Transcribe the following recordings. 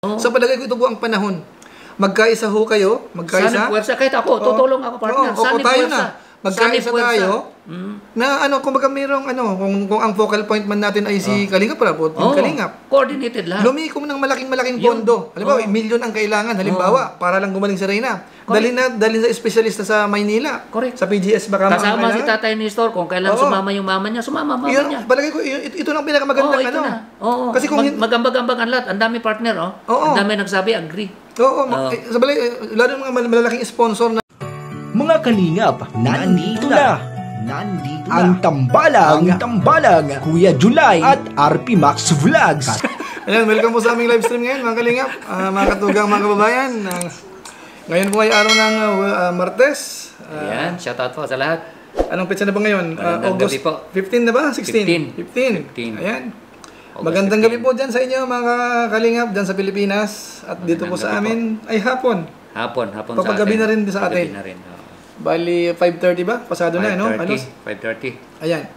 Oo. Sa palagay ko, ito po ang panahon. Magkaisa ho kayo, Sana puwersa. Kahit ako, tutulong ako, partner. Sana tayo puwersa. na. Magkaisa tayo. Na kumbaga mayroong kung ang focal point man natin ay si Kalingap Rab o Team Kalingap. Coordinated lahat. Lumikom ng malaking pondo. Halimbawa, milyon ang kailangan. Halimbawa, para lang gumaling si Reyna. Dalhin sa espesyalista sa Maynila. Correct. Sa PGS baka kasama si Tatay Nestor. Kung kailan sumama yung mama niya, sumama mama niya. Palagay ko, ito lang pinakamagandang ito na. Oo. Kasi kung magambag-ambag ang lahat. Ang dami partner, Ang dami nagsabi, agree. Oo. Sa balay, lalo yung mga malalaking sponsor na mga Kalingap, nandito na ang tambalang Kuya July at RP Max Vlogs. Ayan, welcome po sa aming live stream ngayon mga Kalingap, mga katugang, mga kababayan. Ngayon po ay araw ng Martes. Ayan, shoutout po sa lahat. Anong petsa na ba ngayon? August 15 na ba? 16? 15. Ayan. Magandang gabi po dyan sa inyo mga Kalingap, dyan sa Pilipinas. At dito po sa amin ay hapon. Hapon papagabi na rin sa atin. Bali, 5:30 ba? Pasado na, no? 5:30. Ayan.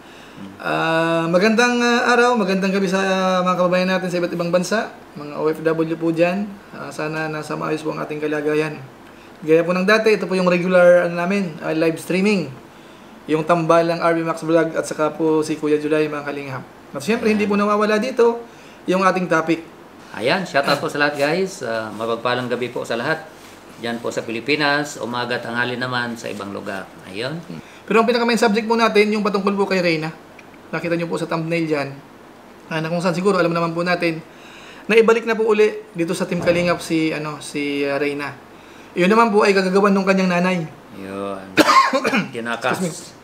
Magandang araw, magandang gabi sa mga kababayan natin sa iba't ibang bansa. Mga OFW po dyan. Sana nasa maayos po ang ating kalagayan. Gaya po ng dati, ito po yung regular namin, live streaming. Yung tambalang RB Max Vlog at saka po si Kuya July, mga Kalingap. At syempre, hindi po nawawala dito yung ating topic. Ayan, shoutout po sa lahat guys. Mapagpalang gabi po sa lahat. Diyan po sa Pilipinas, umaga at tanghali naman sa ibang lugar. Ayun. Pero ang pinaka-main subject po natin, yung patungkol po kay Reyna. Nakita nyo po sa thumbnail dyan. Na kung saan siguro, alam naman po natin, na ibalik na po uli dito sa Team Kalingap si Reyna. Yun naman po ay kagagawan ng kanyang nanay. Yun. Tinakas.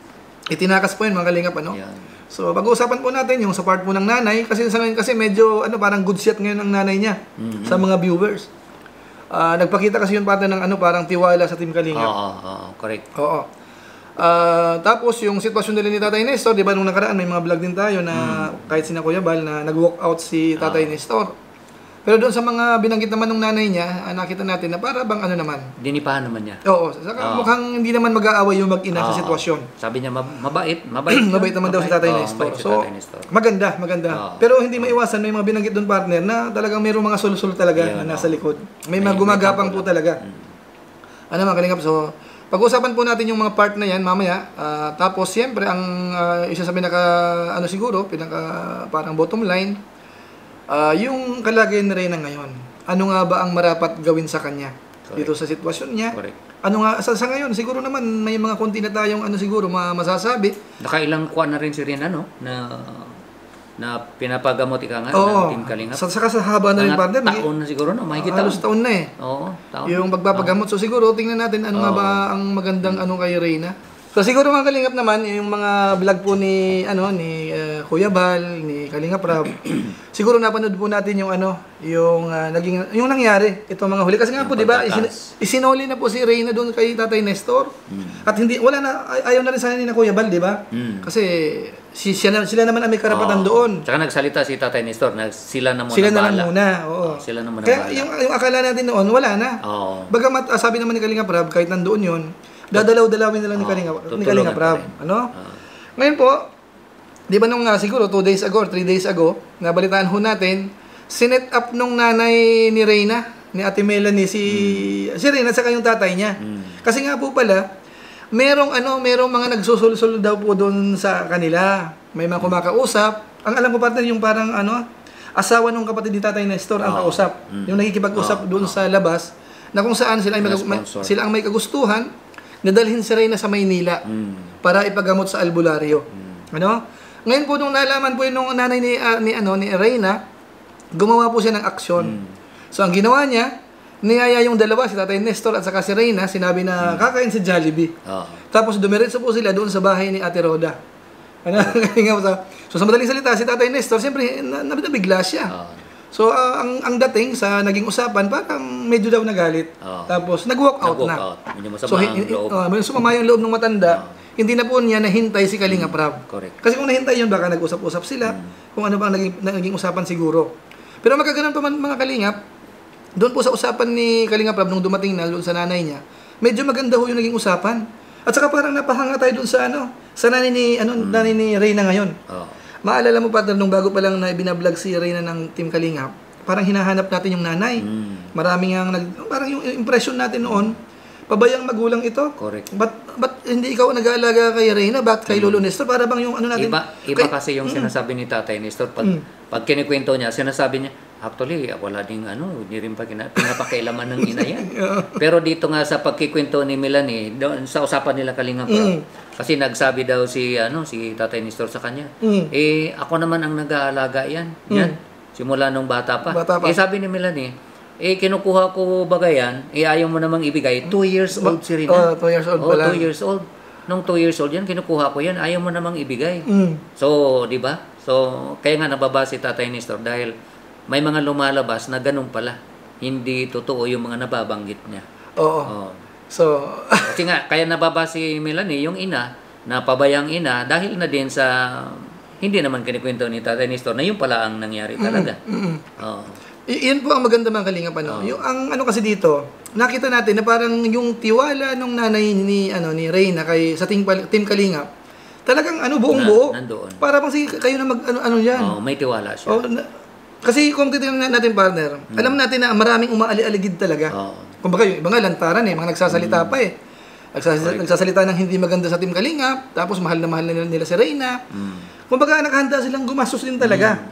Itinakas po yun mga Kalingap. Yun. So, pag-uusapan po natin yung sa part po ng nanay. Kasi sa ngayon kasi medyo parang good shot ngayon ng nanay niya sa mga viewers. Nagpakita kasi yun pati ng parang tiwala sa Team Kalingap. Oo, correct. Oo. Tapos yung sitwasyon nila ni Tatay Nestor, di ba nung nakaraan may mga vlog din tayo na kahit sina Kuya Bal na nag-walk out si Tatay Nestor. Pero doon sa mga binanggit naman ng nanay niya, nakita natin na para bang naman. Dinipahan naman niya. Oo. Saka mukhang hindi naman mag-aaway yung mag-ina sa sitwasyon. Sabi niya mabait. Mabait naman daw si Tatay Nestor. So, maganda. Pero hindi maiwasan, may mga binanggit doon partner na talagang mayroong mga sul-sul talaga na nasa likod. May mga gumagapang po talaga. Mga Kalingap, so pag-usapan po natin yung mga part na yan mamaya. Tapos siyempre ang isa sa siguro, parang bottom line, yung kalagayan ni Reyna ngayon. Ano nga ba ang marapat gawin sa kanya? Correct. Dito sa sitwasyon niya? Correct. Ano nga sa ngayon siguro naman may mga konti na tayong siguro masasabi. Nakailang kuwan na rin si Reyna na pinapagamot ika nga ng Team Kalingap. Saka sa haba na rin partner. Taon na siguro mahigit halos taon na eh. Oo, taon. Yung pagpapagamot. So siguro tingnan natin ano nga ba ang magandang kay Reyna. So siguro mga Kalingap naman, yung mga vlog po ni Kuya Bal, ni Kalingap Rab. Siguro napanood po natin yung yung nangyari itong mga huli kasi nga po 'di ba isinoli na po si Reyna doon kay Tatay Nestor. At ayaw na rin sana ni Kuya Bal, 'di ba? Kasi sila naman ang may karapatan doon. Tsaka nagsalita si Tatay Nestor na sila na muna. Sila na lang muna, oo. Sila na muna. Kaya yung akala natin noon wala na. Oo. Bagamat sabi naman ni Kalingap Rab kahit nandoon 'yon, dadalaw-dalawin na lang ni Kalingap Rab. Ngayon po, di ba nung siguro 2 days ago or 3 days ago, nabalitaan ho natin, sinet up nung nanay ni Reyna, ni Ate Melanie, si Reyna saka yung tatay niya. Kasi nga po pala, merong mga nagsusul-sul daw po doon sa kanila. May mga kumakausap. Ang alam ko partner, yung parang asawa nung kapatid ni Tatay Nestor ang kausap. Yung nakikipag-usap doon sa labas, na kung saan sila ang may kagustuhan, nadalhin si Reyna sa Maynila para ipagamot sa albularyo. Ngayon po nung nalaman po yung nanay ni Reyna, gumawa po siya ng aksyon. So ang ginawa niya, niyaya yung dalawa, si Tatay Nestor at saka si Reyna, sinabi na kakain si Jollibee. Tapos dumiretso po sila doon sa bahay ni Ate Roda. So sa madaling salita, si Tatay Nestor, siyempre nabigla siya. So, ang dating sa naging usapan, parang medyo daw nagalit. Tapos, nag-walk out na. So, sumama yung loob ng matanda. Hindi na po niya nahintay si Kalingap Rab. Correct. Kasi kung nahintay yun, baka nag-usap-usap sila. Kung ano ba ang naging usapan siguro. Pero magkaganon pa man mga Kalingap, doon po sa usapan ni Kalingap Rab nung dumating na doon sa nanay niya, medyo maganda ho yung naging usapan. At saka parang napahanga tayo doon sa nanay ni Reyna ngayon. Maalala mo partner, nung bago pa lang na binablog si Reyna ng Team Kalingap, parang hinahanap natin yung nanay. Maraming parang yung impression natin noon, pabayang magulang ito. Correct. Ba't hindi ikaw nag-aalaga kay Reyna? Ba't kay Lolo Nestor? Para bang yung ano natin? Iba kasi yung sinasabi ni Tatay Nestor. Pag kinikwento niya, sinasabi niya, actually, wala ding hindi rin pinapakailaman ng ina yan. Pero dito nga sa pagkikwento ni Melanie, sa usapan nila Kalinga Prab, kasi nagsabi daw si Tatay Nestor sa kanya, ako naman ang nag-aalaga yan. Simula nung bata pa. Sabi ni Melanie, kinukuha ko bagay yan, ayaw mo namang ibigay. 2 years old si Rina. 2 years old pa lang. 2 years old. Nung 2 years old yan, kinukuha ko yan, ayaw mo namang ibigay. So, di ba? So, kaya nga nababa si Tatay Nestor dahil may mga lumalabas na ganun pala. Hindi totoo yung mga nababanggit niya. Oo. So, kasi nga, kaya nababa si Melanie, yung ina, na pabayang ina, dahil na din sa, hindi naman kinikwento ni Tatay Nestor na yun pala ang nangyari talaga. Iyan po ang maganda mga Kalingap. Yung ang kasi dito, nakita natin na parang yung tiwala ng nanay ni Reyna sa Team Kalingap, talagang buong-buo. Nandoon. Para bang kayo na yan. May tiwala siya. Kasi kung titingnan natin, partner, alam natin na maraming umaali-aligid talaga. Kumbaga yung iba nga lantaran mga nagsasalita pa nagsasalita ng hindi maganda sa Team Kalingap, tapos mahal na nila si Reyna. Kumbaga nakahanda silang gumastos din talaga.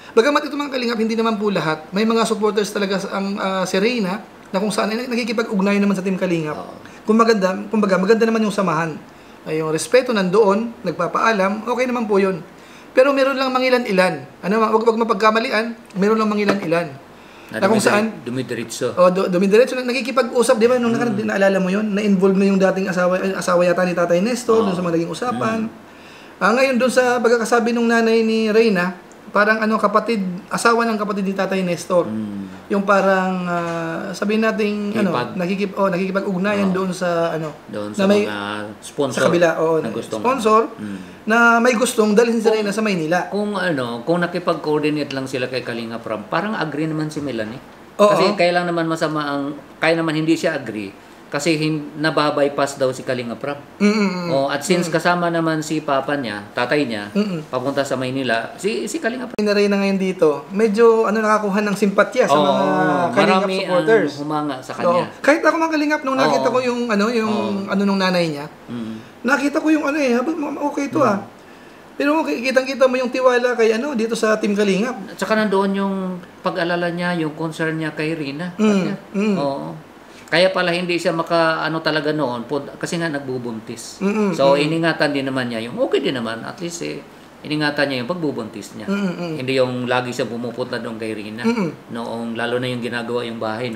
Bagamat ito mga Kalingap, hindi naman po lahat. May mga supporters talaga ang si Reyna na kung saan nakikipag-ugnayan naman sa Team Kalingap. Kumbaga maganda naman yung samahan. Yung respeto nandoon, nagpapaalam, okay naman po yun. Pero meron lang mangilan-ilan. Wag mapagkamalian, meron lang mangilan-ilan. Na kung saan dumidiretso. Dumidiretso na nakikipag-usap, 'di ba? Nung naalala mo 'yon, na-involve na yung dating asawa yata ni Tatay Nestor doon sa mga naging usapan. Ngayon doon sa pagkakasabi ng nanay ni Reyna, parang asawa ng kapatid ni Tatay Nestor. Yung parang sabihin nating nakikipag-ugnayan doon sa doon sa may mga sponsor sa kabila na gustong sponsor na may gustong dalhin si Reyna sa Maynila. Kung nakipag-coordinate lang sila kay Kalinga Prab, parang agree naman si Melanie. Kasi kaya naman hindi siya agree kasi nababypass daw si Kalinga Prab. At since kasama naman si papa niya, tatay niya, papunta sa Maynila, si Kalinga Prab. Na Reyna ngayon dito, medyo nakakuha ng simpatya sa mga Kalingap supporters. Humanga sa kanya. Kahit ako mga Kalingap, nung nakita ko yung nung nanay niya, nakita ko yung okay ito Pero kitang-kita mo yung tiwala kay dito sa Team Kalingap. At saka nandoon yung pag-alala niya, yung concern niya kay Rina. Kaya pala hindi siya talaga noon kasi nga nagbubuntis. So iningatan din naman niya yung okay din naman at least iningatan niya yung pagbubuntis niya. Hindi yung lagi siya pumupunta doon kay Rina. Noong lalo na yung ginagawa yung bahay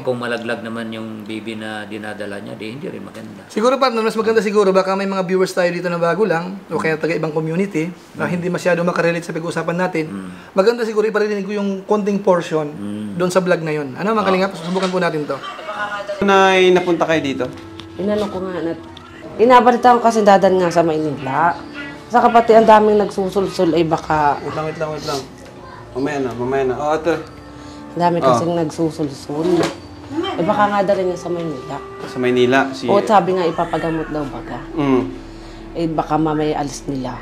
kung malaglag naman yung baby na dinadala niya, hindi rin maganda. Siguro mas maganda siguro baka may mga viewers tayo dito na bago lang o kaya taga ibang community na hindi masyado makarelate sa pag-uusapan natin. Maganda siguro iparinig ko yung konting portion doon sa vlog na yun. Mga Kalingap, susubukan po natin to. Napunta kayo dito? Inano ko nga inabalita ko kasi dadan nga sa Maynila. Saka pati ang daming nagsusulsul ay baka... Wait lang. Mamaya na. Ate. Ang dami kasing nagsusulsul. Baka nga dalhin niya sa Maynila. Sa Maynila? Sabi nga ipapagamot daw baka. Baka mamaya alis nila.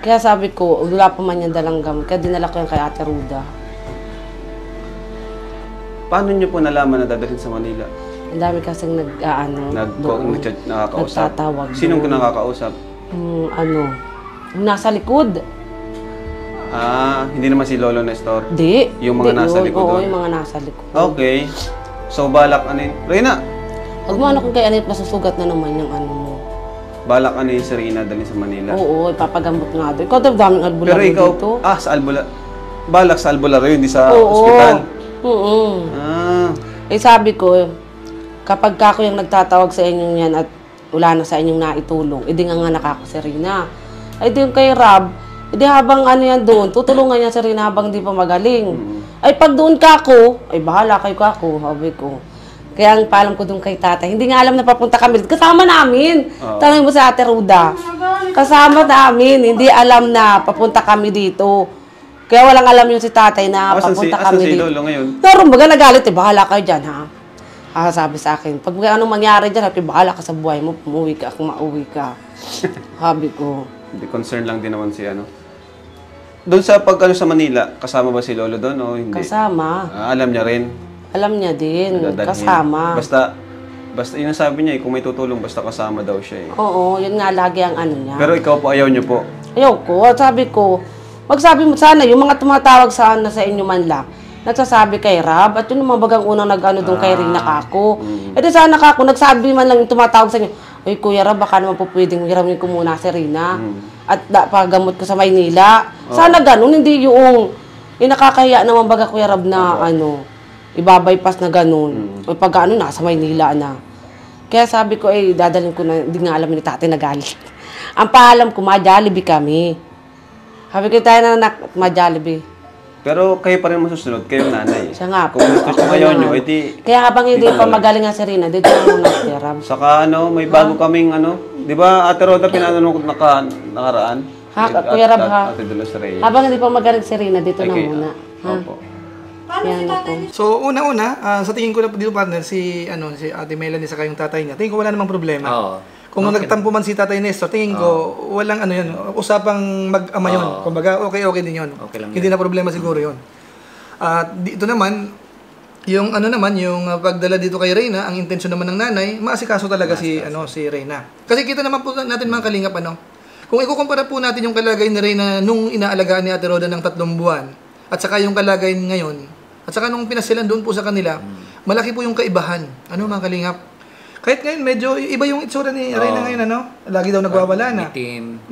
Kaya sabi ko, wala pa man yung dalang gamot. Kaya dinala ko yung kay Ate Ruda. Paano niyo po nalaman na dadalhin sa Manila? Ang dami kasing nakakausap. Nagtatawag. Sinong nakakausap? Nasa likod. Hindi naman si Lolo Nestor? Di. Yung mga nasa likod doon? Oo, yung mga nasa likod. Okay. So, balak Reyna! Huwag mo kung kay Anit, masusugat na naman yung mo. Balak si Reyna dalhin sa Manila? Oo, ipapagamot nga doon. Ikaw daming albularyo dito. Pero ikaw, sa albularyo. Balak sa albularyo, hindi sa ospital? Oo. Sabi ko, kapag ako yung nagtatawag sa inyo yan at wala na sa inyong naitulong, di nga nakako si Rina. Di yung kay Rab, di habang yan doon, tutulungan niya si Rina habang di pa magaling. Pag doon kako, bahala kayo kako, sabi ko. Kaya ang paalam ko doon kay tatay, hindi nga alam na papunta kami. Kasama namin. Tanongin mo sa Ate Ruda. Kasama namin, hindi alam na papunta kami dito. Kaya walang alam yung si tatay na papunta kami dito. Asan si Lolo ngayon? Pero baga nagalit, bahala kayo dyan, ha? Sabi sa akin, pag anong mangyari dyan, bahala ka sa buhay mo, umuwi ka, kung mauwi ka. Sabi ko. Hindi, concern lang din naman si doon sa pag sa Manila, kasama ba si Lolo doon o hindi? Kasama. Alam niya rin. Alam niya din. Dadalhin. Kasama. Basta yun ang sabi niya, kung may tutulong, basta kasama daw siya eh. Oo, yun nga lagi ang ano niya. Pero ikaw po, ayaw niyo po. Ayaw ko. Sabi ko, magsabi mo sana, yung mga tumatawag sana sa inyo man lang, nagsasabi kay Rab, at yun yung mga bagang unang nag-ano doon kay Rina Kako. E di sana Kako, nagsabi man lang yung tumatawag sa inyo, ay Kuya Rab, baka naman po pwedeng hiramin ko muna si Rina. At pagamot ko sa Maynila. Sana ganun, hindi yung nakakahiya naman baga Kuya Rab na ibabypass na ganun. O pag nasa Maynila na. Kaya sabi ko, dadalhin ko na, hindi nga alam ni Tate na galit. Ang paalam ko, ma-Jollibee kami. Sabi ko tayo na ma-Jollibee. Pero kayo pa rin masusunod, kayong nanay. Siya nga po. Kung gusto ko ayaw nyo, edi... Kaya habang hindi pa magaling nga si Rina, dito na muna si Rab. Saka may bago kaming di ba Ate Roda pinanong nakaraan? Kuya Rab ha. Ate Dolores Reyes. Habang hindi pa magaling si Rina, dito na Okay, muna. Opo. Yan po. So, una-una, sa tingin ko na dito partner, si Ate Melanie saka yung tatay niya, tingin ko wala namang problema. Oo. Kung nagtampo man si Tatay Nestor, tingin ko, walang yun, usapang mag-ama yun. Kumbaga, okay din yun. Okay lang Hindi na problema siguro yun. At dito naman, yung yung pagdala dito kay Reyna, ang intensyon naman ng nanay, maasikaso talaga si Reyna. Kasi kita naman po natin mga kalingap, kung ikukumpara po natin yung kalagayan ni Reyna nung inaalagaan ni Ate Roda ng 3 buwan, at saka yung kalagayan ngayon, at saka nung pinasilan doon po sa kanila, malaki po yung kaibahan. Mga kalingap? Kahit ngayon, medyo iba yung itsura ni Reyna ngayon, Lagi daw nagwawala na. Umitim.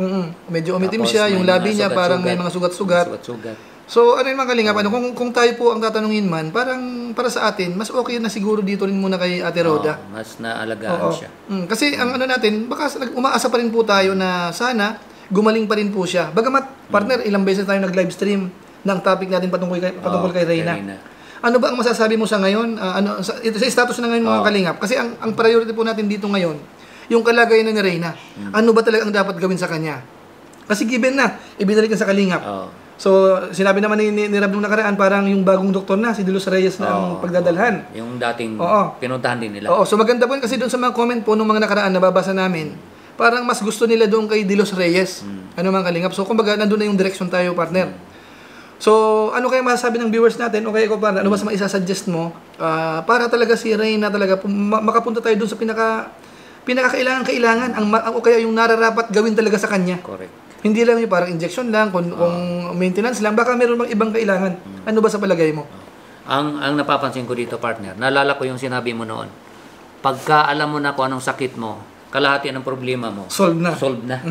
Medyo umitim Tapos siya, yung may labi niya parang may mga sugat-sugat. Sugat-sugat. So, yung mga kalingap, kung tayo po ang tatanungin man, parang para sa atin, mas okay na siguro dito rin muna kay Ate Roda. Mas naalagaan siya. Kasi ang natin, baka umaasa pa rin po tayo na sana gumaling pa rin po siya. Bagamat, partner, ilang beses tayo nag-livestream ng topic natin patungkol kay Reyna. Ano ba ang masasabi mo sa ngayon? Sa status na ngayon mga kalingap? Kasi ang priority po natin dito ngayon, yung kalagayan na ni Reyna. Ano ba talaga ang dapat gawin sa kanya? Kasi given na, ibinalik na sa kalingap. So, sinabi naman ni Rab nung nakaraan, parang yung bagong doktor na, si Dolores Reyes na ang pagdadalhan. Yung dating pinuntahan din nila. So maganda po kasi doon sa mga comment po nung mga nakaraan na babasa namin, parang mas gusto nila doon kay Dolores Reyes. Mga kalingap. So, kumbaga, nandun na yung direction tayo, partner. So, ano kaya masasabi ng viewers natin? O kaya ikaw, partner, ano mas maisasuggest mo para talaga si Reyna talaga makapunta tayo doon sa pinakakailangan, o kaya yung nararapat gawin talaga sa kanya. Correct. Hindi lang yung parang injection lang, kung maintenance lang, baka meron bang ibang kailangan. Ano ba sa palagay mo? Ang napapansin ko dito, partner, naalala ko yung sinabi mo noon. Pagka alam mo na kung anong sakit mo, kalahati ng problema mo, Solve na.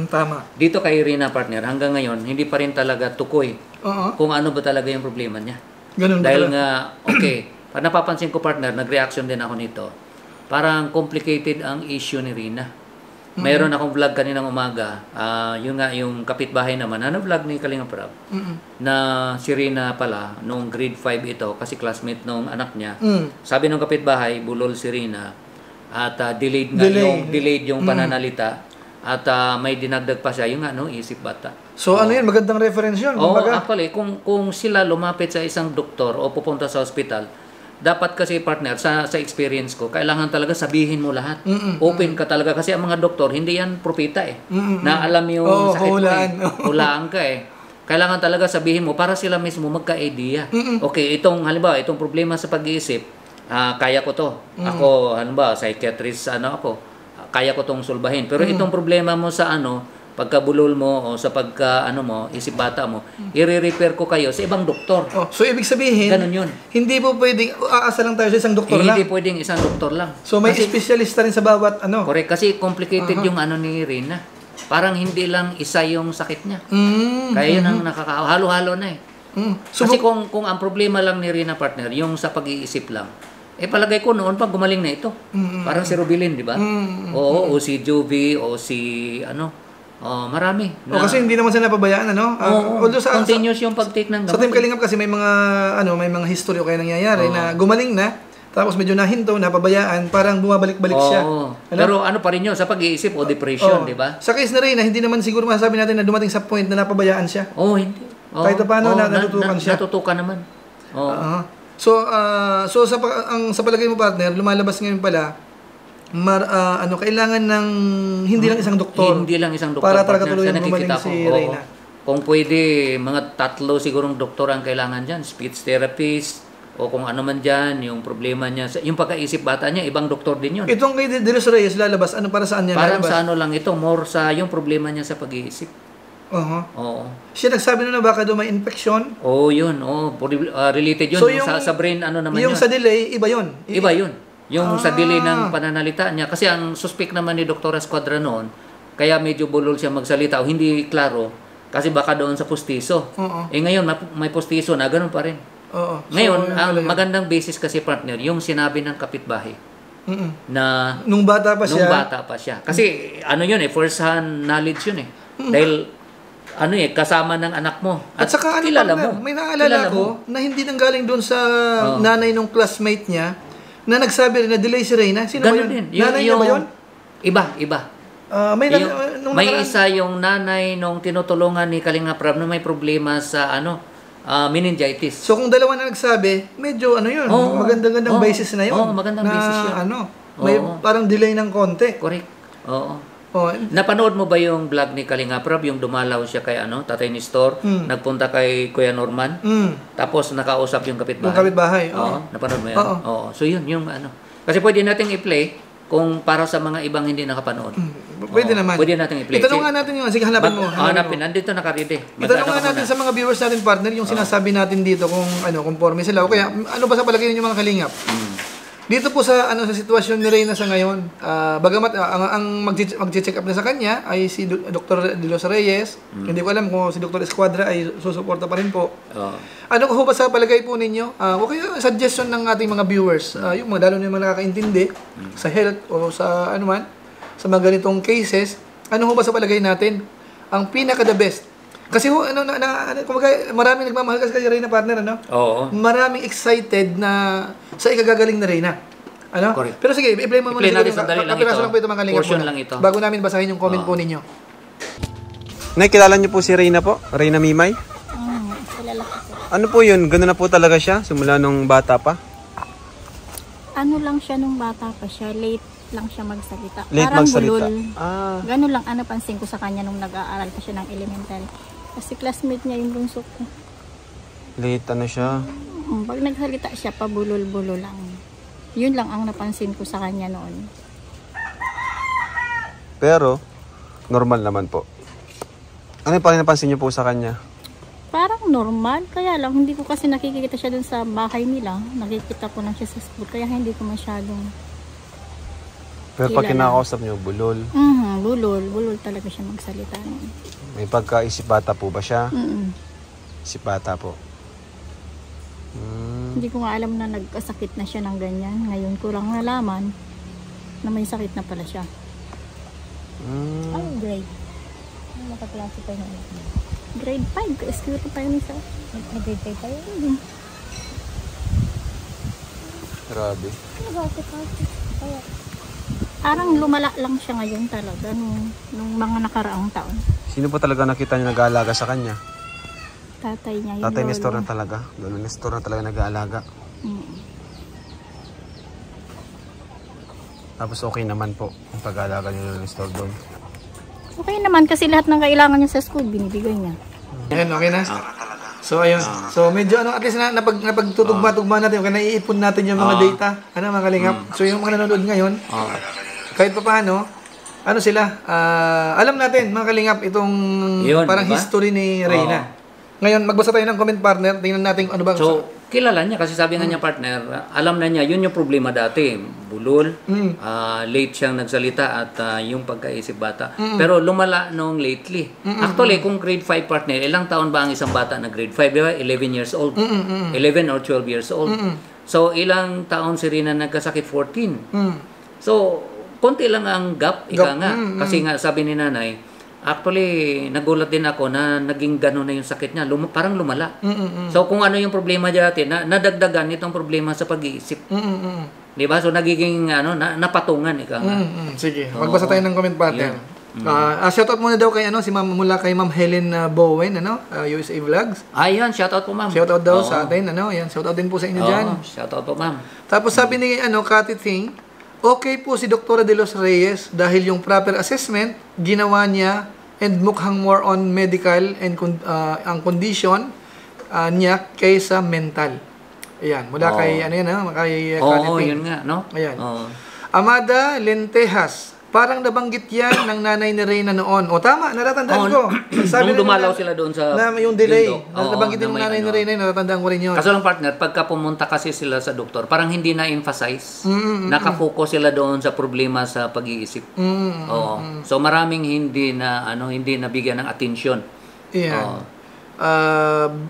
Tama. Dito kay Rina, partner, hanggang ngayon, hindi pa rin talaga tukoy kung ano ba talaga yung problema niya. Ganun ba Dahil talaga? nga, napapansin ko, partner, nag-reaction din ako nito. Parang complicated ang issue ni Rina. Mayroon akong vlog kaninang umaga, yun nga, yung kapitbahay naman, vlog ni Kalinga Prab, na si Rina pala, nung grade 5 ito, kasi classmate nung anak niya, sabi ng kapitbahay, bulol si Rina, at delayed yung pananalita, at may dinagdag pa siya, yung isip bata. So, yan, magandang reference yun. Actually, kung sila lumapit sa isang doktor o pupunta sa hospital, dapat kasi partner, sa experience ko, kailangan talaga sabihin mo lahat. Open ka talaga. Kasi ang mga doktor, hindi yan propita na alam yung sakit mo hulaan ka Kailangan talaga sabihin mo para sila mismo magka-idea. Okay, halimbawa, itong problema sa pag-iisip, kaya ko to. Ako, halimbawa, psychiatrist, ako, kaya ko tong sulbahin. Pero itong problema mo sa pagkabulol mo o sa isip bata mo, i-refer ko kayo sa ibang doktor. So, ibig sabihin, ganun yun. Hindi po pwedeng aasa lang tayo sa isang doktor lang. Hindi pwedeng isang doktor lang. So, may specialista rin sa bawat Correct. Kasi complicated yung ni Rina. Parang hindi lang isa yung sakit niya. Kaya yun ang halo-halo na Kasi kung ang problema lang ni Rina, partner, yung sa pag-iisip lang, palagay ko noon pa gumaling na ito. Parang si Rubilin, di ba? O si Jovi, o si marami. Kasi hindi naman sila napabayaan, continuous yung pag-take ng gamot. Sa Team Kalingap kasi may mga history o kaya nangyayari na gumaling na, tapos medyo nahinto, napabayaan, parang bumabalik-balik siya. Pero pa rin yun, sa pag-iisip o depression, di ba? Sa case na rin, hindi naman siguro masasabi natin na dumating sa point na napabayaan siya. Hindi. Kahit paano natutukan siya. Natutukan naman. So, sa palagay mo, partner, lumalabas ngayon pala, kailangan ng hindi lang isang doktor. Hindi lang isang doktor. Para talaga tuloy gumaling si Reyna. kung pwede, mga 3 sigurong doktor ang kailangan dyan. Speech therapist, o kung ano man dyan, yung problema niya. Yung pagkaisip bata niya, ibang doktor din yun. Itong kay De Los Reyes lalabas, ano para saan niya Parang lalabas? sa ano lang ito, more sa yung problema niya sa pag-iisip. Oo. Siya nagsabi na baka daw may infection. Oo, yun. Related yun. So, sa brain, ano naman yung yun. sa delay, iba yun. Iba yun. Yung sa delay ng pananalita niya. Kasi ang suspect naman ni Dr. Escuadra noon, kaya medyo bulol siya magsalita o hindi klaro, kasi baka doon sa postiso. Ngayon, may postiso na, ganun pa rin. Ngayon, ang magandang basis kasi partner, yung sinabi ng kapitbahay. Na nung bata pa siya. Kasi ano yun first hand knowledge yun Dahil kasama ng anak mo. At saka kilala partner, mo. may naalala ko na hindi nanggaling doon sa nanay nung classmate niya na nagsabi rin na delay si Reyna. Sino ba yun? Nanay niya ba yun? Iba. May isa yung nanay nung tinutulungan ni Kalinga Prab na may problema sa meningitis. So kung dalawa na nagsabi, medyo magandang basis na yun. Magandang basis yun. May parang delay ng konti. Correct. Napanood mo ba yung vlog ni Kalinga Prab, yung dumalaw siya kay Tatay Nestor, nagpunta kay Kuya Norman, tapos nakausap yung kapitbahay? Yung kapitbahay, napanood mo yan? Oo. So yun, yung Kasi pwede nating i-play kung para sa mga ibang hindi nakapanood. Pwede naman. Pwede nating i-play. Itanong nga natin yun. Sige, hanapin mo. Hanapin. Nandito nakaredy. Itanong nga natin sa mga viewers natin, partner, yung sinasabi natin dito kung conforme sila. O kaya, ano ba sa palagay ninyo mga kalingap? Dito po sa sa sitwasyon ni Reyna sa ngayon, bagamat ang mag-check up na sa kanya ay si Dr. De Los Reyes. Hindi ko alam kung si Dr. Escuadra ay susuporta pa rin po. Ano ko ba sa palagay po ninyo? O kaya suggestion ng ating mga viewers, yung lalo na yung mga nakakaintindi sa health o sa sa mga ganitong cases, ano ba sa palagay natin ang pinaka-the best? Kasi maraming nagmamahal kasi kay Reyna, partner, Oo. Maraming excited na sa ikagagaling na Reyna. Correct. Pero sige, i-play mo muna natin sandali lang ito. lang po ito, mga kalingap. Portion lang ito. Bago namin basahin yung comment po ninyo. Nay, kilala niyo po si Reyna po? Reyna Mimay? Kilala ko po. Ano po yun? Gano'n na po talaga siya? Simula nung bata pa? Ano lang siya nung bata pa siya, late lang siya magsalita. Late Parang magsalita? bulol. Ganun lang napansin ko sa kanya nung nag-aaral pa siya ng elementary. Kasi classmate niya yung bunso ko. Late siya? Pag nagsalita siya, pabulol-bulol lang. Yun lang ang napansin ko sa kanya noon. Pero, normal naman po. Ano yung parang napansin niyo po sa kanya? Parang normal, kaya lang hindi ko kasi nakikita siya dun sa bahay nila. Nakikita ko lang siya sa school, kaya hindi ko masyadong Pero pag kinakausap niyo, bulol. Bulol talaga siya magsalita noon. May pagkaisip bata po ba siya? Isip bata po. Hindi ko nga alam na nagkasakit na siya ng ganyan. Ngayon ko lang nalaman na may sakit na pala siya. Anong grade? Ano makaklase tayo na? Grade 5. Ka-SQT tayo nisa. Grade 5 tayo? Grabe. Parang lumala lang siya ngayon talaga nung mga nakaraang taon. Sino po talaga nakita niyo nag-aalaga sa kanya? Tatay niya, yung Tatay lolo. Nestor na talaga. Lolo Nestor na talaga nag-aalaga. Tapos okay naman po ang pag-aalaga ni Lolo Nestor doon. Okay naman kasi lahat ng kailangan niya sa school, binibigay niya. Ayan, okay na? So, ayun. So, medyo at least napagtutugma-tugma natin, kaya naiipon natin yung mga data. Mga kalingap. So, yung mga nanonood ngayon, kahit pa paano, sila, alam natin, mga kalingap, itong parang history ni Reyna. Ngayon, magbasa tayo ng comment, partner. Tingnan natin ano ba. So, kilala niya kasi sabi nga niya, partner, alam na niya, yun yung problema dati. Bulol, late siyang nagsalita at yung pagkaisip bata. Pero lumala nung lately. Actually, kung grade 5 partner, ilang taon ba ang isang bata na grade 5? Diba? 11 years old. 11 or 12 years old. So, ilang taon si Reyna nagkasakit? 14. So, konti lang ang gap, Kasi nga, sabi ni nanay, actually, nagulat din ako na naging gano'n na yung sakit niya. Parang lumala. So, kung ano yung problema dati, nadagdagan itong problema sa pag-iisip. Diba? So, nagiging, napatungan, Sige, magbasa tayo ng comment, partner. Shoutout muna daw kay, mula kay Ma'am Helen Bowen, USA Vlogs. Ayan, shoutout po, ma'am. Shoutout daw sa atin, Yan, shoutout din po sa inyo dyan. Shoutout po, ma'am. Tapos sabi ni, Cathy Ting, okay po si Dr. De Los Reyes dahil yung proper assessment, ginawa niya and mukhang more on medical and ang condition niya kaysa mental. Ayan, mula kay ano yan kay yun nga, no? Ayan. Amada Lentejas. Parang nabanggit yan ng nanay ni Reyna noon. O tama, natatandaan ko. Sabi nung dumalaw sila doon sa na yung delay. Nabanggit din ng nanay ni Reyna, natatandaan ko rin yun. Kaso lang partner, pagka pumunta kasi sila sa doktor, parang hindi na-emphasize. Nakafocus sila doon sa problema sa pag-iisip. So maraming hindi nabigyan ng atensyon. Yeah.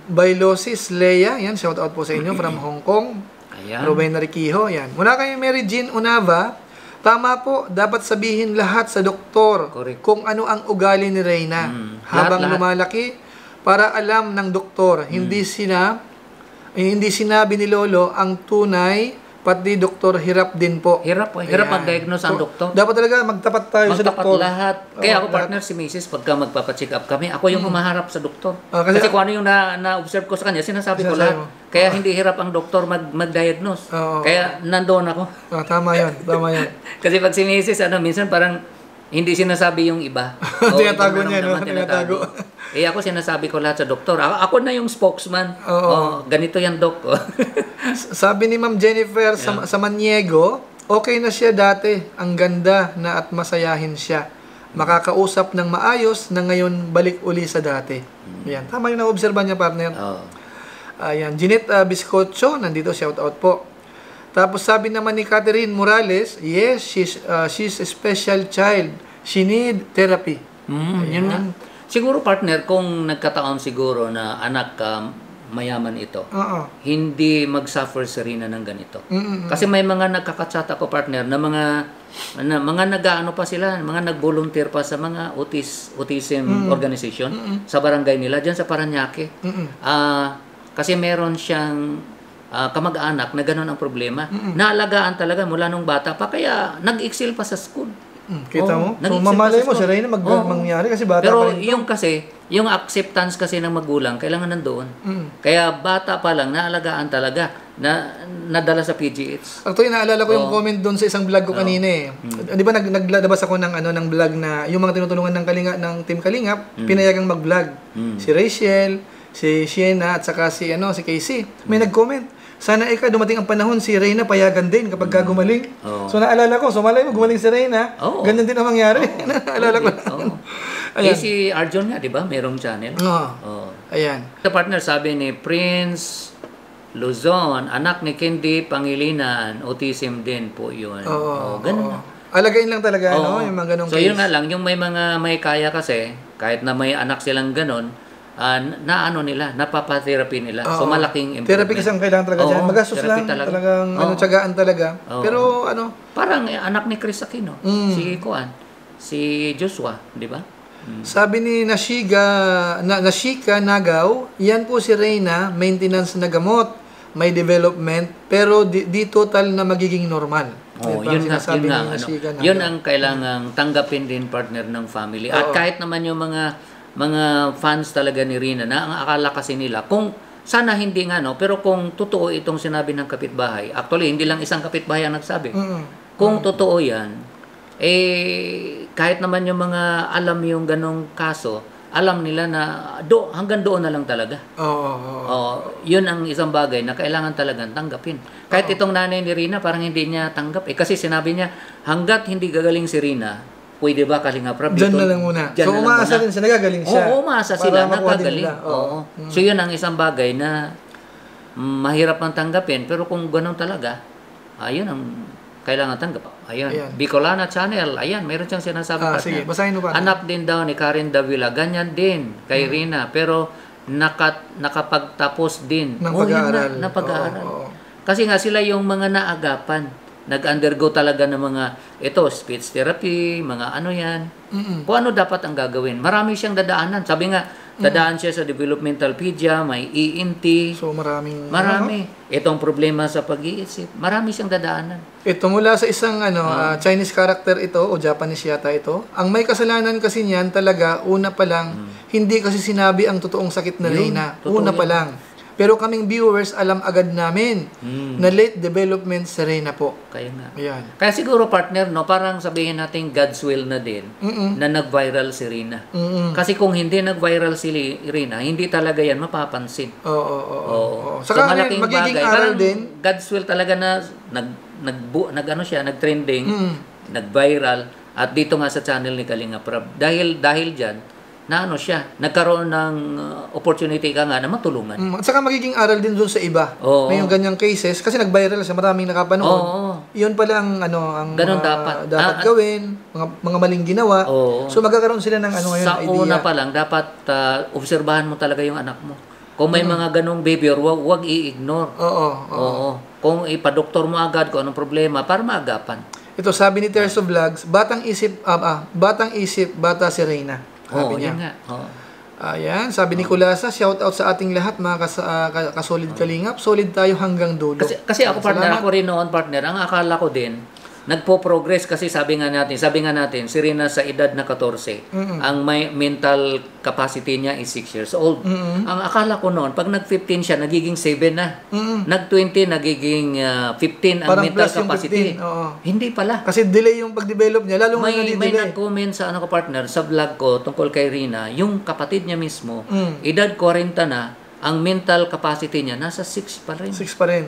Bailosis Leia, yan, shout out po sa inyo from Hong Kong. Ayan. Ruben Riquijo, yan. Mula kay Mary Jean Unava, tama po, dapat sabihin lahat sa doktor kung ano ang ugali ni Reyna habang lumalaki para alam ng doktor. Hindi sinabi ni Lolo ang tunay, pati doktor hirap din po. Hirap mag-diagnose ang doktor. Dapat talaga magtapat tayo sa doktor. Lahat. Kaya ako partner si Mrs. pagka magpapacheck up kami, ako yung humaharap sa doktor. Kasi kung ano yung na-observe ko sa kanya, sinasabi ko lahat. Kaya hindi hirap ang doktor mag-diagnose. Kaya nandoon ako. Tama yun. Kasi pag si Mrs. minsan parang hindi sinasabi yung iba. Tinatago niya, no? Tinatago. Ako sinasabi ko lahat sa doktor. Ako na yung spokesman. Ganito yan, Dok. Sabi ni Ma'am Jennifer sa Maniego, okay na siya dati. Ang ganda na at masayahin siya. Makakausap ng maayos na ngayon balik uli sa dati. Yan. Tama yung na-obserban niya, partner. Ayan. Jeanette Biscocho, nandito, shout out po. Tapos sabi naman ni Catherine Morales, yes, she's a special child. She need therapy. Yun nga. Siguro partner, kung nagkataon siguro na anak mayaman ito, hindi mag-suffer si Rina ng ganito. Kasi may mga nagkakatsat ako partner na mga nag-ano pa sila, mga nag-volunteer pa sa mga autism organization sa barangay nila, dyan sa Paranaque. Kasi meron siyang kamag-anak na gano'n ang problema. Naalagaan talaga mula nung bata pa, kaya nag-excel pa sa school. Kita mo? So, mamalay mo, si Reyna mangyari kasi bata pero pa rin. Pero yung acceptance kasi ng magulang, kailangan nandoon. Kaya bata pa lang, naalagaan talaga, nadala sa PGH. Actually, naalala ko yung comment doon sa isang vlog ko kanina eh. Di ba naglalabas ako ng vlog na yung mga tinutulungan ng Team Kalingap, pinayagang mag-vlog. Si Rachel, si Sienna, at saka si Casey. May nag-comment. Sana dumating ang panahon si Reyna payagan din kapag gumaling. So naalala ko, malay mo gumaling si Reyna, ganyan din ang mangyari. Naalala ko. Si Arjun nga, di ba? Merong channel. Ayan. Sa partner, sabi ni Prince Luzon, anak ni Candy Pangilinan, autism din po yun. Ganun na. Alagain lang talaga, yung mga ganong case. So yun nga lang, yung may kaya kasi, kahit na may anak silang ganon, napapa-therapy nila. So malaking improvement. Therapy kasi ang kailangan talaga dyan. Magastos lang, talagang tiyagaan talaga. Pero parang anak ni Chris Aquino, si Joshua, di ba? Sabi ni Nashika Nagaw, yan po si Reyna, maintenance na gamot, may development, pero di total na magiging normal. Yun ang kailangang tanggapin din partner ng family. At kahit naman yung mga fans talaga ni Rina na ang akala kasi nila kung sana hindi pero kung totoo itong sinabi ng kapitbahay, actually hindi lang isang kapitbahay ang nagsabi. Kung totoo yan, kahit naman yung mga alam yung ganong kaso, alam nila na hanggang doon na lang talaga. Yun ang isang bagay na kailangan talagang tanggapin. Kahit itong nanay ni Rina parang hindi niya tanggap kasi sinabi niya hanggat hindi gagaling si Rina, pwede ba Kalingap Rab? Diyan na lang muna. So, umaasa rin siya, nagagaling siya. Umaasa sila, nagagaling. So, yun ang isang bagay na mahirap ang tanggapin. Pero kung ganun talaga, yun ang kailangan tanggap. Ayan. Bicolana Channel. Ayan, meron siyang sinasabi. Sige, basahin mo pa. Anak din daw ni Karen Davila. Ganyan din kay Rina. Pero nakapagtapos din. Ng pag-aaral. Na pag-aaral. Kasi nga sila yung mga naagapan. Nag-undergo talaga ng mga speech therapy, mga yan. Kung ano dapat ang gagawin. Marami siyang dadaanan. Sabi nga, dadaan siya sa developmental pedia, may ENT. So marami. Itong problema sa pag-iisip, marami siyang dadaanan. Ito mula sa isang Chinese character ito o Japanese yata ito. Ang may kasalanan kasi niyan talaga, una pa lang, hindi kasi sinabi ang totoong sakit na Reyna. Una pa lang. Pero kaming viewers, alam agad namin na late development si Reyna po. Kaya nga. Ayan. Kaya siguro partner, no, parang sabihin natin God's will na din na nag-viral si Rina. Kasi kung hindi nag-viral si Rina, hindi talaga yan mapapansin. Oo. So Saka malaking magiging bagay. aral Parang din. God's will talaga na nag-trending, nag-viral, at dito nga sa channel ni Kalinga Prab. Dahil diyan, na ano siya, nagkaroon ng opportunity ka nga na matulungan. At saka magiging aral din doon sa iba. Oo. May yung ganyang cases kasi nag-viral siya, maraming nakapanood. Oo. Yun pala ang Ganun dapat. gawin, mga maling ginawa. Oo. So magkakaroon sila ng ngayon Sa idea. una pa lang, dapat obserbahan mo talaga yung anak mo. Kung may mga ganong behavior, wag i-ignore. Oo. Kung ipadoktor mo agad kung anong problema para maagapan. Ito sabi ni Terzo Vlogs, batang isip, bata si Reyna. Sabi niya. Yan nga. Oo. Ayan, sabi ni Kulasa, shout out sa ating lahat mga kasolid Kalingap. Solid tayo hanggang dulo. Kasi ako partner, Salamat. ako rin noon partner, ang akala ko din, nagpo-progress kasi sabi nga natin, si Rina sa edad na 14, ang may mental capacity niya is 6 years old. Ang akala ko noon, pag nag-15 siya, nagiging 7 na. Nag-20, nagiging 15 ang Parang mental plus yung capacity. 15, oo. Hindi pala. Kasi delay yung pag-develop niya, lalo May nag-delay. nag-comment sa partner sa vlog ko tungkol kay Rina, yung kapatid niya mismo, edad 40 na, ang mental capacity niya nasa 6 pa rin. 6 pa rin.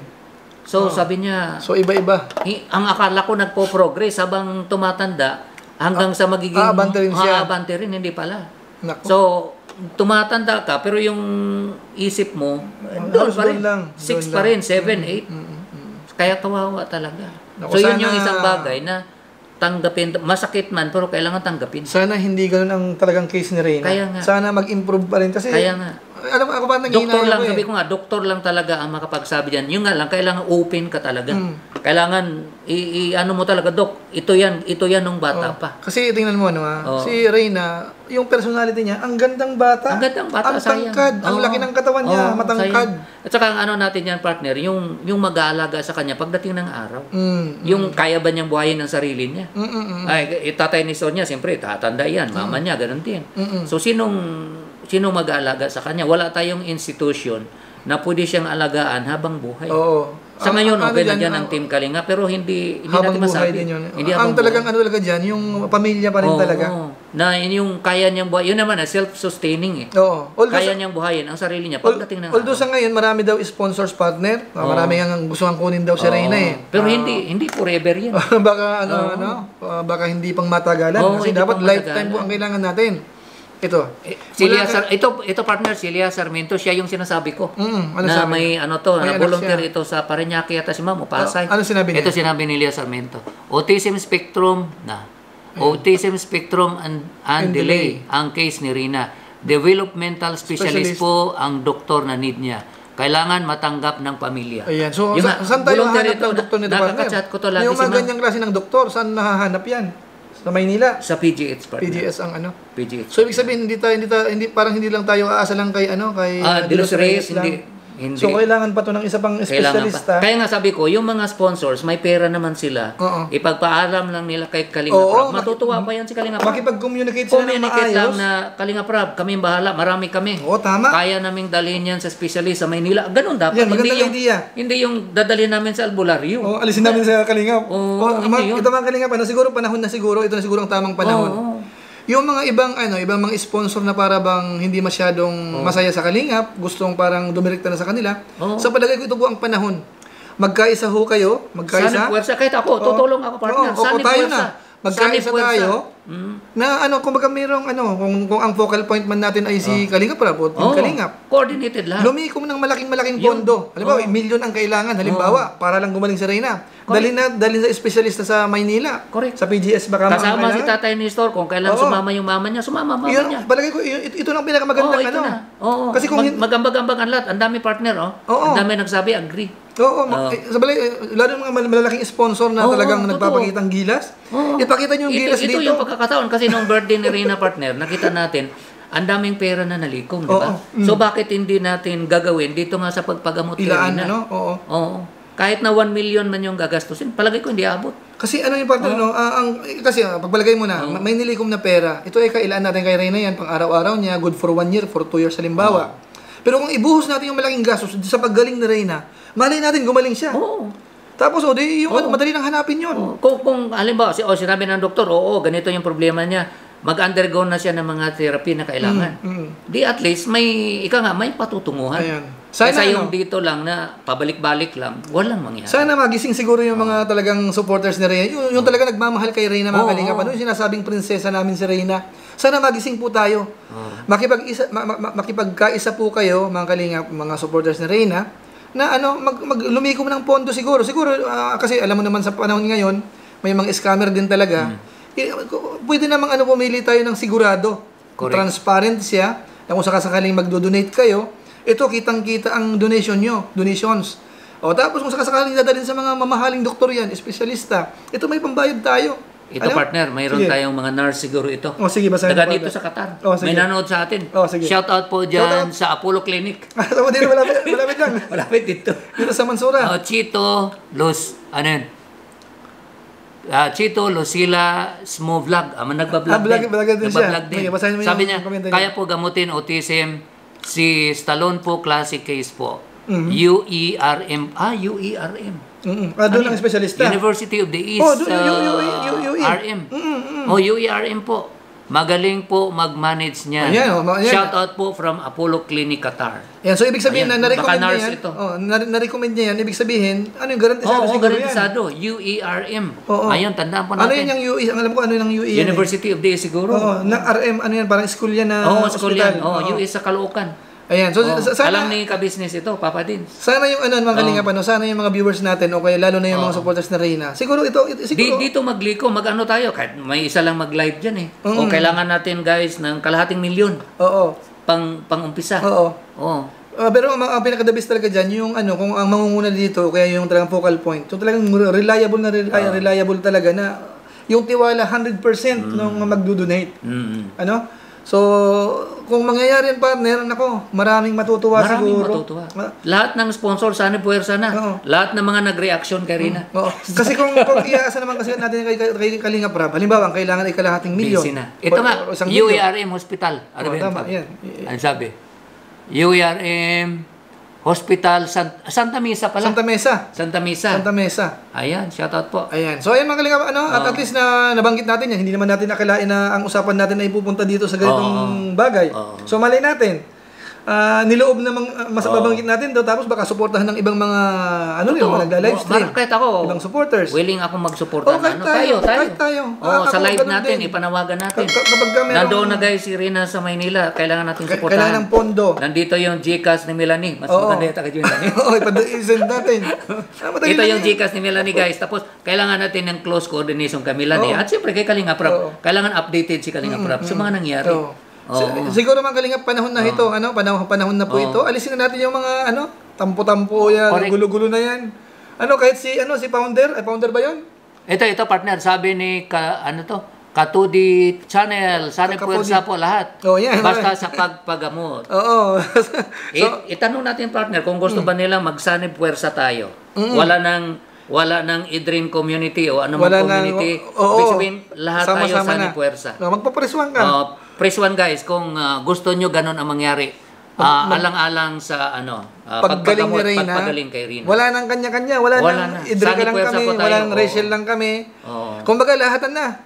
So sabi niya, So iba-iba. ang akala ko nagpo-progress habang tumatanda hanggang sa magiging aabante rin siya. aabante rin, hindi pala. Naku. So tumatanda ka pero yung isip mo doon pa rin. doon lang. 6 Doon pa lang. rin, 7, 8. Kaya kawawa talaga. Naku, So yun sana- yung isang bagay na tanggapin, masakit man pero kailangan tanggapin. Sana hindi ganun ang talagang case ni Reyna. Kaya nga. Sana mag-improve pa rin kasi Kaya nga. alam mo ako ba Doktor lang, eh. sabi ko nga, doktor lang talaga ang makapagsabi diyan. Yung nga lang, kailangan open ka talaga. Kailangan, ano mo talaga, Dok, ito yan nung bata pa. Kasi tingnan mo si Reyna, yung personality niya, ang gandang bata. Ang gandang bata, ang sayang. tangkad, ang Oo. laki ng katawan niya, Oo, matangkad. sayang. At saka ang ano natin yan, partner, yung mag-aalaga sa kanya pagdating ng araw. Yung kaya ba niyang buhayin ang sarili niya? Ay, tatay ni Sonia, siyempre, tatanda yan. Mama niya, ganun din. So, sinong mag-aalaga sa kanya? Wala tayong institution na pwede siyang alagaan habang buhay. Oo. Sa ngayon, okay na dyan, dyan ang Team Kalinga, pero hindi habang natin masabi. buhay din yun. Hindi Ang habang talagang buhay. ano talaga dyan, yung pamilya pa rin Oo, talaga. oo. Na yung kaya niyang buhay. Yun naman, self-sustaining eh. Oo. Kaya niyang buhayin ang sarili niya pagdating ng Although sa ngayon, marami daw sponsors partner. Marami ang gusto ang kunin daw si Reyna eh. Pero hindi forever yan. Baka baka hindi pang matagalan. Oo, Kasi hindi dapat pang lifetime matagalan. po ang kailangan natin. Ito. Ito partner, Celia Sarmiento, siya yung sinasabi ko. Ano na sabi may niya? ano to, May na anak volunteer siya. ito sa Parañaque yata si Mamo, Pasay. Ano sinabi niya? Ito sinabi ni Lia Sarmiento. Autism spectrum and delay ang case ni Rina. Developmental specialist po ang doktor na need niya. Kailangan matanggap ng pamilya. Ayan. So, Yung nga, saan tayo volunteer hahanap ng doktor nito, partner? Nakaka-chat ko to lagi Yung si mga Ma'am. ganyang klase ng doktor, saan nahahanap yan? Sa Maynila? Sa PGH partner. PGS ang ano? PGH. So, ibig sabihin, parang hindi lang tayo aasa lang kay De Los Reyes, hindi. So, kailangan pa to ng isa pang Kailangan espesyalista. pa. Kaya nga sabi ko, yung mga sponsors, may pera naman sila. Oo. Ipagpaalam lang nila kay Kalinga Oo, Prab. Matutuwa pa yan si Kalinga Prab. Makipag-communicate sila ng Communicate lang maayos. na Kalinga Prab, kami bahala, marami kami. Oo, tama. Kaya naming dalhin yan sa specialist sa Maynila. Ganun dapat. Yan, magandang idea. Hindi yung dadalhin namin sa albularyo. Oh, alisin namin sa Kalingap. hindi yun. Ito mga Kalingap, siguro panahon na siguro, ito na siguro ang tamang panahon. Oo. Yung mga ibang mga sponsor na para bang hindi masyadong masaya sa Kalingap, gustong parang dumirekta na sa kanila. Sa palagay ko ito po ang panahon. Magkaisa ho kayo, Sana puwersa. Kahit ako, tutulong ako partner. Sana tayo puwersa. na. Magkaisa tayo. Na kumbaga mayroong kung ang focal point man natin ay si Kalingap Prab o Team Kalingap. Coordinated lahat. Lumikom ng malaking pondo. Halimbawa, milyon ang kailangan. Halimbawa, para lang gumaling si Reyna. Dalhin sa espesyalista sa Maynila. Correct. Sa PGS baka Kasama si Tatay Nestor, kung kailan sumama yung mama niya, sumama mama niya. Palagay ko, ito lang pinakamagandang ito na. Oo. Kasi kung magambag-ambag ang lahat. Ang dami partner, Oo. Ang dami nagsabi, agree. sa balay, lalo yung mga malalaking sponsor na talagang nagpapakitang gilas. Ipakita niyo yung gilas Ito dito. yung pagkakataon. Kasi nung birthday ni Reyna partner, nakita natin, ang daming pera na nalikom, di ba? So bakit hindi natin gagawin dito nga sa pagpagamot kay Ilaan, Reyna? Oo. Kahit na 1 million man yung gagastusin, palagay ko hindi abot. Kasi ano yung partner, kasi pagpalagay mo na, may nilikom na pera. Ito ay kailan natin kay Reyna yan, pang araw-araw niya, good for 1 year, for 2 years halimbawa. Pero kung ibuhos natin yung malaking gastos sa paggaling ni Reyna, malay natin gumaling siya. Oo. Tapos, di yung madali nang hanapin yun. Oo. Kung halimbawa, sinabi ng doktor, ganito yung problema niya, mag-undergo na siya ng mga therapy na kailangan. Di at least, may patutunguhan. Ayan. Kaysa yung dito lang na pabalik-balik lang, walang mangyari. Sana magising siguro yung mga talagang supporters ni Reyna. Yung talaga nagmamahal kay Reyna, mga kalingap. Ano yung sinasabing prinsesa namin si Reyna? Sana magising po tayo. Makipagkaisa po kayo, mga kalingap, mga supporters ni Reyna, na lumikom ng pondo siguro. Siguro, kasi alam mo naman sa panahon ngayon, may mga scammer din talaga. Pwede namang pumili tayo ng sigurado. Transparent siya. Na kung sakasakaling magdo-donate kayo, ito, kitang-kita ang donations. Tapos kung sakasakaling dadalhin sa mga mamahaling doktor yan, espesyalista, ito may pambayad tayo. Ito, partner, mayroon tayong mga nurse siguro ito. Sige, basahin Taga dito sa Qatar. May nanood sa atin. Shout out po dyan sa Apollo Clinic. Tama din, malapit lang. Malapit dito. Dito sa Mansura. Chito, Chito, Lucila, Smo Vlog. Vlog din siya. Sabi niya, kaya po gamutin autism. Si Stallone po, classic case po. UERM. UERM. Doon ang espesyalista. University of the East. UERM. UERM po. Magaling po mag-manage niya. Shout out po from Apollo Clinic, Qatar. Yan, so ibig sabihin na na-recommend niya yan. Na-recommend niya yan. Ibig sabihin, yung garantisado siguro yan? Garantisado. UERM. Ayun, tandaan po natin. Ano yan yung UE? Alam ko ano yung UE? University of the East siguro. Ng RM, yan? Parang school yan na school yan. UE sa Caloocan. Ayan, so sana, alam ni ka-business ito, Papa din. Sana yung mga kalingap, sana yung mga viewers natin, okay, lalo na yung mga supporters na Reyna. Siguro dito magliko, tayo, kahit may isa lang mag-live diyan eh. O kailangan natin guys ng kalahating milyon. Pang-umpisa. Pero ang pinaka-the best talaga diyan yung kung ang mangunguna dito, kaya yung talagang focal point. So talagang reliable talaga na yung tiwala 100% nung magdo-donate. So, kung mangyayari yan, partner, maraming matutuwa siguro. Lahat ng sponsor, sana puwersa na. Lahat ng mga nag-reaction kay Reyna. Kasi kung iaasa naman kasi natin kay Kalinga Prab, halimbawa, kailangan ay kalahating milyon. Ito nga, UERM Hospital. Tama, yan. Ano sabi? UERM Hospital Santa Mesa pala. Santa Mesa. Ayan, shout out po. Ayan. So ayan mga kalingap, at least na nabanggit natin yan. Hindi naman natin nakalain na ang usapan natin ay pupunta dito sa ganitong bagay. So malay natin. Niloob na masababanggit natin daw, tapos baka suportahan ng ibang mga yung mga nagla-live stream. Kahit ako, ibang supporters. Willing ako magsuporta. Tayo. Sa live natin, ipanawagan natin. Nandoon na guys si Reyna sa Maynila, kailangan natin suportahan. Kailangan ng pondo. Nandito yung Gcash ni Melanie. Mas maganda yata kay Melanie. Ipa-send natin. Ito yung Gcash ni Melanie guys. Tapos, kailangan natin ng close coordination kay Melanie. At siyempre kay Kalinga Prab. Kailangan updated si Kalinga Prab sa mga nangyari. Siguro mga kalingap, panahon na ito, panahon na po ito. Alisin na natin yung mga tampo-tampo yan, gulo-gulo na yan. Kahit si Founder, Founder ba 'yon? Ito partner, sabi ni Katudi Channel, sana puwersa po lahat. Basta sa pagpagamot. Itanong natin partner kung gusto ba nila magsanib puwersa tayo. Wala nang i-dream community o anong community. Ibig sabihin, lahat tayo sanib puwersa. Magpapreswan ka. Press 1 guys, kung gusto nyo ganun ang mangyari. Alang-alang sa paggaling ni Reyna. Pagpagaling kay Reyna. Wala nang kanya-kanya, wala nang Idrika lang kami, wala nang Rachel lang kami. Kumbaga lahatan na.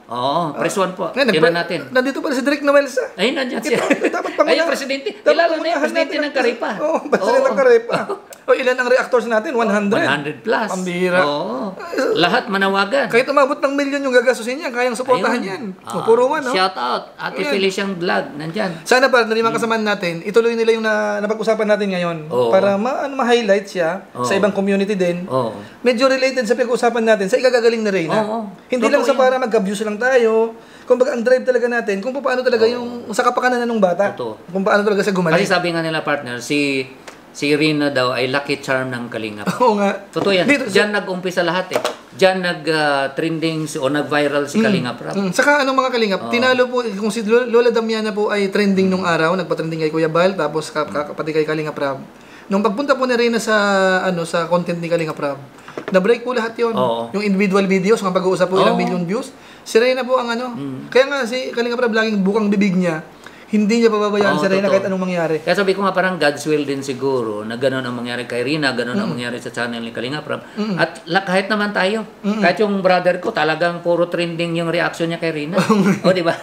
Press 1 po. Ilan natin? Nandito pala si Direk Noelsa. Ay, nandiyan siya. Dapat pangunahan. Ay, presidente. Ilalo na yung presidente ng Karipa. Presidente ng Karipa. Ilan ang reactors natin? 100. 100 plus. Pambira. Lahat manawagan. Kahit umabot ng milyon yung gagastusin niya, kayang suportahan yan. Puro man, shout out. Ate Feliciang Vlog, nandyan. Sana pa, nalimang kasamaan natin, ituloy nila yung napag-usapan natin ngayon. Para ma-highlight siya sa ibang community din. Medyo related sa pag-usapan natin sa ikagagaling na Reyna. Hindi lang sa para mag-abuse lang tayo. Kumbaga, ang drive talaga natin, kung paano talaga yung sa kapakanan ng bata. Kung paano talaga sa gumaling. Kasi sabi nga nila partner, si Reyna daw ay lucky charm ng Kalingap. Oo nga. Totoo yan. Diyan nag-umpisa lahat eh. Diyan nag-trending o nag-viral si Kalingap Rap. Saka mga Kalingap, tinalo po, kung si Lola Damiana po ay trending nung araw, nagpa-trending kay Kuya Bal, tapos pati kay Kalingap Rap. Nung pagpunta po ni Reyna sa content ni Kalingap Rap, na-break po lahat yon. Yung individual videos, mga pag-uusap po ilang million views. Si Reyna po ang kaya nga si Kalingap Rap laging bukang bibig niya. hindi niya pababayaan Oo, si Reyna totoo. kahit anong mangyari. Kaya sabi ko nga parang God's will din siguro na gano'n ang mangyari kay Rina, gano'n ang mangyari sa channel ni Kalinga Prab. At kahit naman tayo, kahit yung brother ko talagang puro trending yung reaction niya kay Rina. O di ba?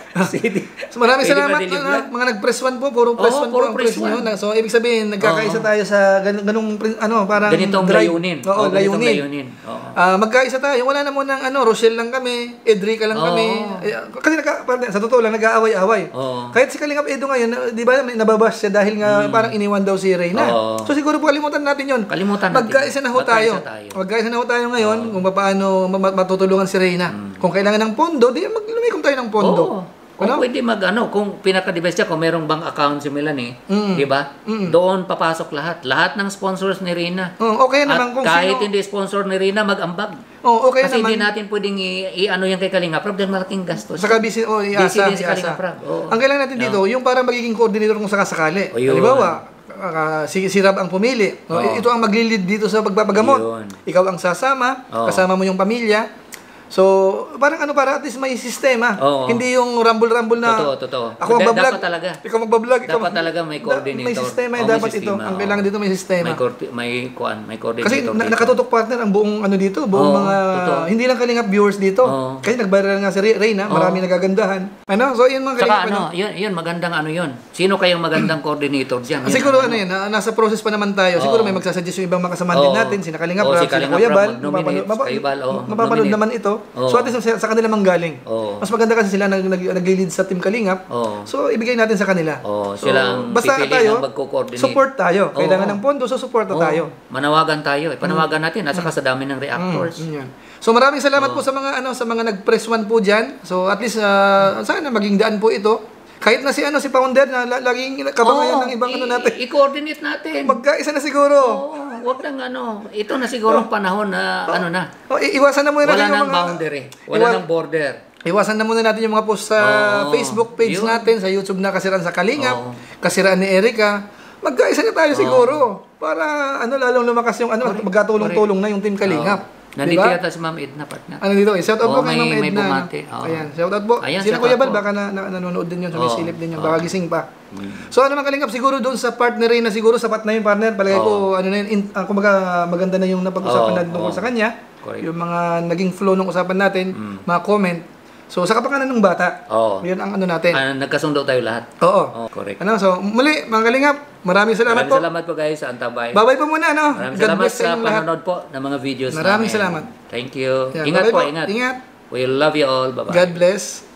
So maraming Pwede salamat ba deliver? mga nag-press 1 po, puro press 1 po puro ang press press nyo. one. So ibig sabihin, nagkakaisa tayo sa ganung parang Ganitong drive. layunin. Oo, Ganitong layunin. layunin. Oo. Magkaisa tayo. Wala na munang Rochelle lang kami, Edrica lang kami. Kasi sa totoo lang nag-aaway-away. Oo. Kahit si Kalingap Edo ngayon, di ba nababash siya dahil nga parang iniwan daw si Reyna. Oo. So siguro po kalimutan natin 'yon. Kalimutan natin. Magkaisa na ho tayo. Magkaisa tayo. Magkaisa na ho tayo ngayon kung paano matutulungan si Reyna. Kung kailangan ng pondo, di lumikom tayo ng pondo. Oo. Kung pwede kung pinaka-device siya, kung merong bank account si Melanie, di ba? Doon papasok lahat. Lahat ng sponsors ni Rina. Okay naman At kung kahit sino. hindi sponsor ni Rina, mag-ambag. Okay Kasi naman. hindi natin pwedeng i-ano yan kay Kalinga Prab dahil malaking gastos. Saka busy, Busy iasa. din si Kalinga Prab. Oo. Ang kailangan natin dito, yung parang magiging coordinator kung sakasakali. Yun. Halimbawa, si Rab ang pumili. No? Oo. Ito ang maglilid dito sa pagpapagamot. Yun. Ikaw ang sasama, Oo. kasama mo yung pamilya. So, parang para at least may sistema. Oo. Hindi yung rumble-rumble na Totoo. ako magbablog. Dapat talaga. Ikaw magbablog. Dapat talaga may coordinator. May sistema, Oo, may dapat ito. sistema, Ang oo. kailangan dito may sistema. May coordinator Kasi dito. nakatutok partner ang buong dito, buong Oo, mga totoo. hindi lang Kalingap viewers dito. Oo. Kasi nag-viral nga si Reyna, marami nagagandahan. So yun mga Saka Kalingap. yun, magandang yun. Sino kayang magandang coordinator diyan? Siguro nasa process pa naman tayo. Siguro may magsasuggest yung ibang mga kasamahan din Oo. natin, sina Kalingap Oo, Rab, si sina Kalingap Kuya Rab, Bal, mag-nominate. Kayo Bal, oo, mapapanood mag-nominate. naman ito. Oo. So at least sa kanila manggaling. Oo. Mas maganda kasi sila nag-lead sa Team Kalingap. Oo. So ibigay natin sa kanila. Oo, So, sila ang basta pipili tayo, ng magko-coordinate. support tayo. Oo. Kailangan ng pondo, so suporta Oo. tayo. Manawagan tayo. Panawagan natin at saka sa dami ng reactors. Yan. So maraming salamat po sa mga sa mga nag-press 1 po diyan. So at least sana maging daan po ito. Kahit na si founder na laging kabangayan ng ibang natin. I-coordinate natin. Magkaisa na siguro. Oo, wag nang ito na siguro ang panahon na na. Iwasan na muna Wala natin yung nang mga boundary. Wala nang border. Iwasan na muna natin yung mga post sa Oo. Facebook page Yun. natin, sa YouTube na Kasiraan sa Kalingap, Oo. Kasiraan ni Erica. Magkaisa na tayo siguro para lalong lumakas yung magkatulong-tulong na yung Team Kalingap. Nandito Diba? yata si Ma'am Edna, partner. Dito shout out po Oo, kay Ma'am may Edna. bumati. Oo. Ayan, shout out po. Ayan, Sino shout Kuya out Bal, po. baka nanonood din yun, sumisilip din yun, Oo. baka gising pa. So mga Kalingap, siguro doon sa partner rin na siguro sapat na yung partner. Palagay ko, na yun, kumbaga maganda na yung napag-usapan natin tungkol sa kanya. Correct. Yung mga naging flow ng usapan natin, mga comment. So sa kapakanan ng bata, Oo. yun ang natin. Nagkasundo tayo lahat. Oo. Oh, correct. So muli, mga Kalingap, maraming salamat Maraming po. salamat po guys sa Antabay. Bye-bye po muna, Maraming God salamat bless sa inyong lahat. panonood po ng mga videos Maraming namin. salamat. Thank you. Yan, Ingat bye-bye po, po. ingat. Ingat. We love you all. Bye-bye. God bless.